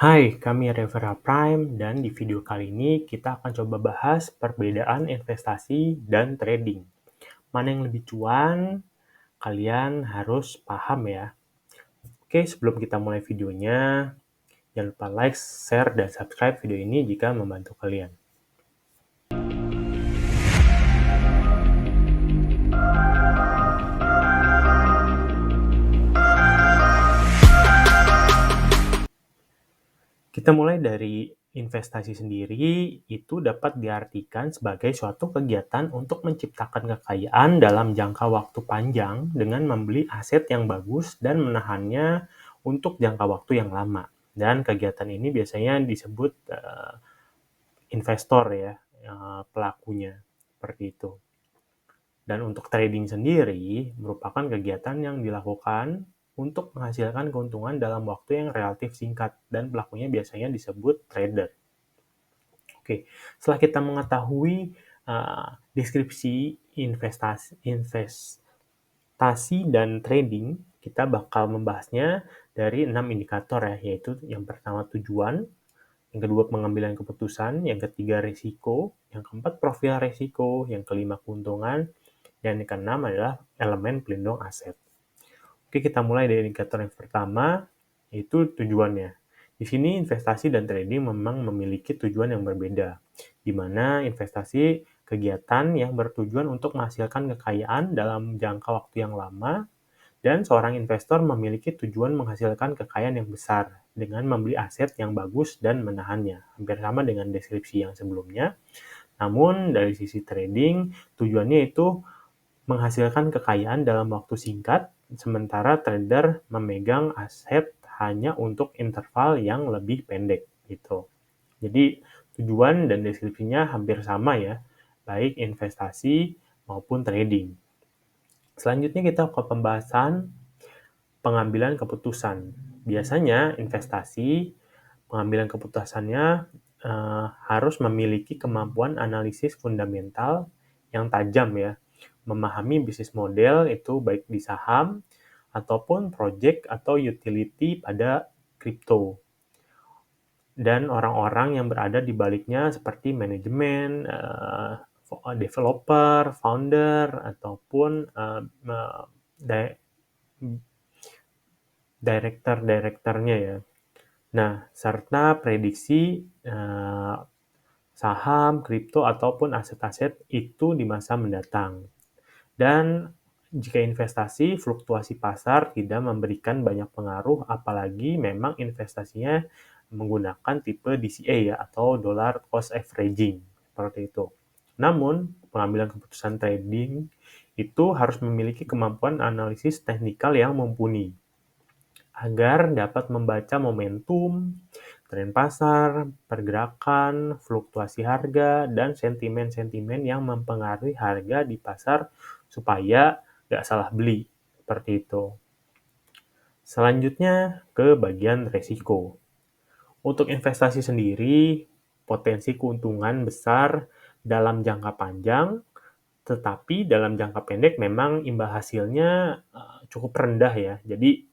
Hai, kami Revera Prime dan di video kali ini kita akan coba bahas perbedaan investasi dan trading. Mana yang lebih cuan? Kalian harus paham ya. Oke, sebelum kita mulai videonya, jangan lupa like, share, dan subscribe video ini jika membantu kalian. Kita mulai dari investasi sendiri, itu dapat diartikan sebagai suatu kegiatan untuk menciptakan kekayaan dalam jangka waktu panjang dengan membeli aset yang bagus dan menahannya untuk jangka waktu yang lama. Dan kegiatan ini biasanya disebut investor ya, pelakunya, seperti itu. Dan untuk trading sendiri merupakan kegiatan yang dilakukan untuk menghasilkan keuntungan dalam waktu yang relatif singkat dan pelakunya biasanya disebut trader. Oke, setelah kita mengetahui deskripsi investasi dan trading, kita bakal membahasnya dari 6 indikator ya, yaitu yang pertama tujuan, yang kedua pengambilan keputusan, yang ketiga risiko, yang keempat profil risiko, yang kelima keuntungan, dan yang keenam adalah elemen pelindung aset. Oke, kita mulai dari indikator yang pertama, yaitu tujuannya. Di sini investasi dan trading memang memiliki tujuan yang berbeda, di mana investasi kegiatan yang bertujuan untuk menghasilkan kekayaan dalam jangka waktu yang lama, dan seorang investor memiliki tujuan menghasilkan kekayaan yang besar dengan membeli aset yang bagus dan menahannya. Hampir sama dengan deskripsi yang sebelumnya. Namun dari sisi trading, tujuannya itu menghasilkan kekayaan dalam waktu singkat, sementara trader memegang aset hanya untuk interval yang lebih pendek gitu. Jadi tujuan dan deskripsinya hampir sama ya, baik investasi maupun trading. Selanjutnya kita ke pembahasan pengambilan keputusan. Biasanya investasi, pengambilan keputusannya harus memiliki kemampuan analisis fundamental yang tajam ya, memahami bisnis model itu baik di saham ataupun project atau utility pada kripto. Dan orang-orang yang berada di baliknya seperti manajemen, developer, founder, ataupun director-directornya ya. Nah, serta prediksi saham, kripto, ataupun aset-aset itu di masa mendatang. Dan jika investasi, fluktuasi pasar tidak memberikan banyak pengaruh, apalagi memang investasinya menggunakan tipe DCA ya, atau dollar cost averaging, seperti itu. Namun, pengambilan keputusan trading itu harus memiliki kemampuan analisis teknikal yang mumpuni, agar dapat membaca momentum, tren pasar, pergerakan, fluktuasi harga, dan sentimen-sentimen yang mempengaruhi harga di pasar supaya nggak salah beli, seperti itu. Selanjutnya ke bagian resiko. Untuk investasi sendiri, potensi keuntungan besar dalam jangka panjang, tetapi dalam jangka pendek memang imbal hasilnya cukup rendah ya. Jadi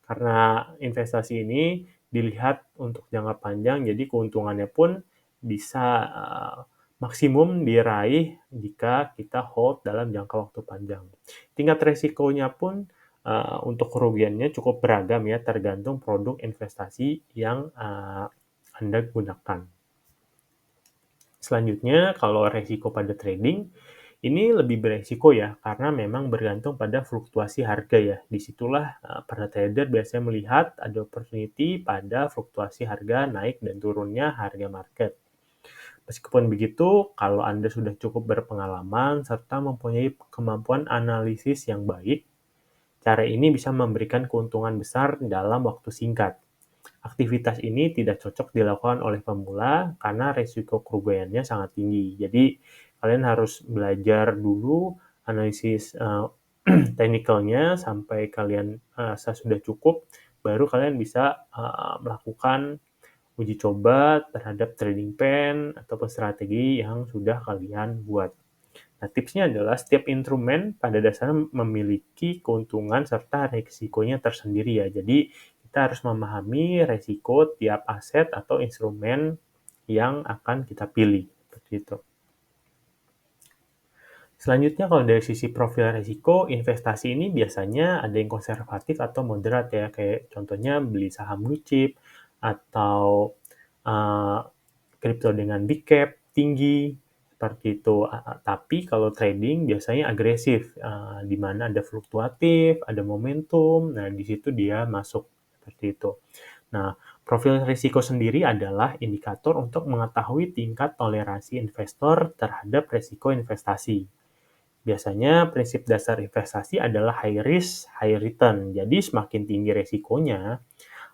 karena investasi ini dilihat untuk jangka panjang, jadi keuntungannya pun bisa maksimum diraih jika kita hold dalam jangka waktu panjang. Tingkat resikonya pun untuk kerugiannya cukup beragam ya, tergantung produk investasi yang Anda gunakan. Selanjutnya, kalau resiko pada trading, ini lebih beresiko ya, karena memang bergantung pada fluktuasi harga ya. Disitulah para trader biasanya melihat ada opportunity pada fluktuasi harga naik dan turunnya harga market. Meskipun begitu, kalau Anda sudah cukup berpengalaman serta mempunyai kemampuan analisis yang baik, cara ini bisa memberikan keuntungan besar dalam waktu singkat. Aktivitas ini tidak cocok dilakukan oleh pemula karena risiko kerugiannya sangat tinggi. Jadi, kalian harus belajar dulu analisis teknikalnya sampai kalian rasa sudah cukup, baru kalian bisa melakukan uji coba terhadap trading plan ataupun strategi yang sudah kalian buat. Nah, tipsnya adalah setiap instrumen pada dasarnya memiliki keuntungan serta risikonya tersendiri ya. Jadi, kita harus memahami resiko tiap aset atau instrumen yang akan kita pilih. Seperti itu. Selanjutnya kalau dari sisi profil risiko, investasi ini biasanya ada yang konservatif atau moderat ya, kayak contohnya beli saham blue chip atau kripto dengan big cap tinggi, seperti itu. Tapi kalau trading biasanya agresif, di mana ada fluktuatif, ada momentum, nah di situ dia masuk, seperti itu. Nah, profil risiko sendiri adalah indikator untuk mengetahui tingkat toleransi investor terhadap risiko investasi. Biasanya prinsip dasar investasi adalah high risk, high return. Jadi semakin tinggi resikonya,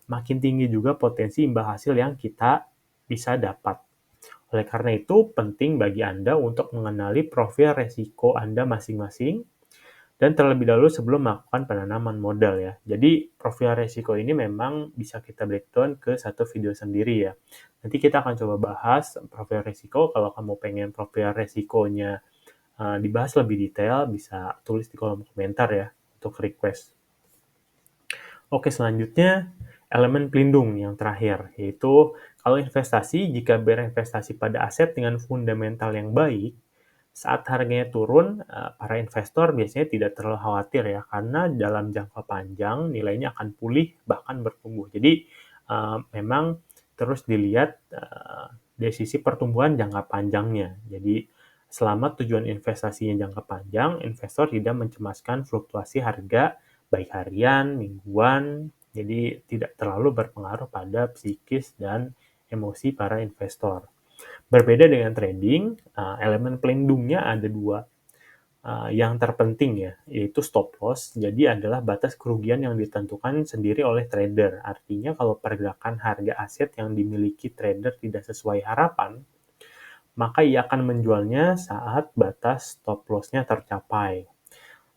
makin tinggi juga potensi imbal hasil yang kita bisa dapat. Oleh karena itu, penting bagi Anda untuk mengenali profil resiko Anda masing-masing dan terlebih dahulu sebelum melakukan penanaman modal ya. Jadi profil resiko ini memang bisa kita breakdown ke satu video sendiri ya. Nanti kita akan coba bahas profil resiko. Kalau kamu pengen profil resikonya dibahas lebih detail, bisa tulis di kolom komentar ya untuk request. Oke, selanjutnya elemen pelindung yang terakhir, yaitu kalau investasi, jika berinvestasi pada aset dengan fundamental yang baik, saat harganya turun, para investor biasanya tidak terlalu khawatir ya, karena dalam jangka panjang nilainya akan pulih bahkan bertumbuh. Jadi memang terus dilihat dari sisi pertumbuhan jangka panjangnya. Jadi selama tujuan investasinya jangka panjang, investor tidak mencemaskan fluktuasi harga baik harian, mingguan, jadi tidak terlalu berpengaruh pada psikis dan emosi para investor. Berbeda dengan trading, elemen pelindungnya ada dua. Yang terpenting ya, yaitu stop loss. Jadi adalah batas kerugian yang ditentukan sendiri oleh trader. Artinya kalau pergerakan harga aset yang dimiliki trader tidak sesuai harapan, maka ia akan menjualnya saat batas stop loss-nya tercapai.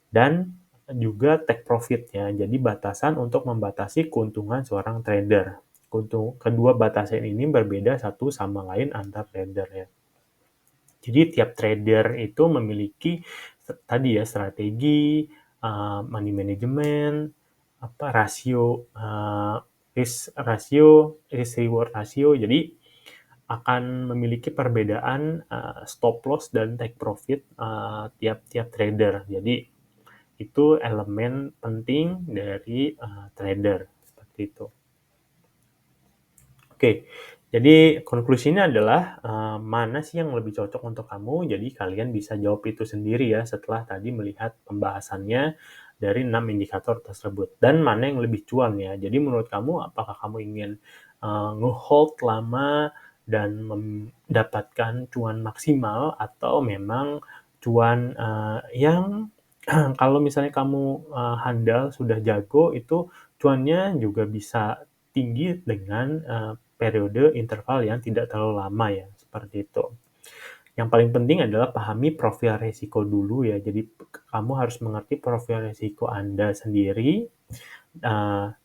Dan juga take profit ya, jadi batasan untuk membatasi keuntungan seorang trader. Kedua batasan ini berbeda satu sama lain antar trader ya. Jadi tiap trader itu memiliki tadi ya strategi, money management, rasio, risk reward rasio. Jadi akan memiliki perbedaan stop loss dan take profit tiap-tiap trader. Jadi itu elemen penting dari trader seperti itu. Oke, jadi konklusinya adalah mana sih yang lebih cocok untuk kamu. Jadi kalian bisa jawab itu sendiri ya setelah tadi melihat pembahasannya dari 6 indikator tersebut. Dan mana yang lebih cuan ya. Jadi menurut kamu apakah kamu ingin nge-hold lama dan mendapatkan cuan maksimal atau memang cuan yang kalau misalnya kamu handal sudah jago itu cuannya juga bisa tinggi dengan periode interval yang tidak terlalu lama ya, seperti itu. Yang paling penting adalah pahami profil resiko dulu ya. Jadi kamu harus mengerti profil resiko Anda sendiri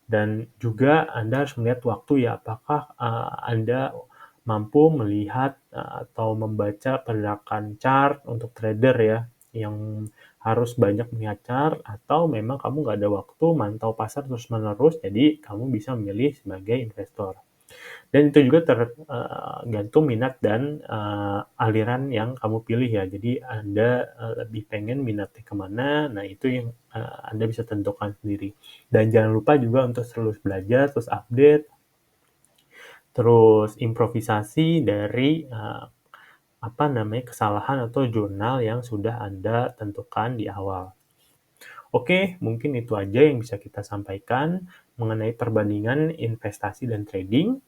dan juga Anda harus melihat waktu ya, apakah Anda mampu melihat atau membaca pergerakan chart untuk trader ya, yang harus banyak melihat chart, atau memang kamu nggak ada waktu mantau pasar terus-menerus, jadi kamu bisa memilih sebagai investor. Dan itu juga tergantung minat dan aliran yang kamu pilih ya. Jadi Anda lebih pengen minatnya kemana, nah itu yang Anda bisa tentukan sendiri. Dan jangan lupa juga untuk terus belajar, terus update, terus improvisasi dari kesalahan atau jurnal yang sudah Anda tentukan di awal. Oke, mungkin itu aja yang bisa kita sampaikan mengenai perbandingan investasi dan trading.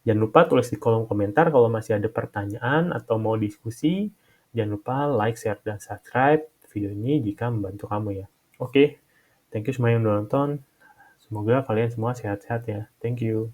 Jangan lupa tulis di kolom komentar kalau masih ada pertanyaan atau mau diskusi. Jangan lupa like, share, dan subscribe video ini jika membantu kamu ya. Oke, thank you semua yang udah nonton. Semoga kalian semua sehat-sehat ya. Thank you.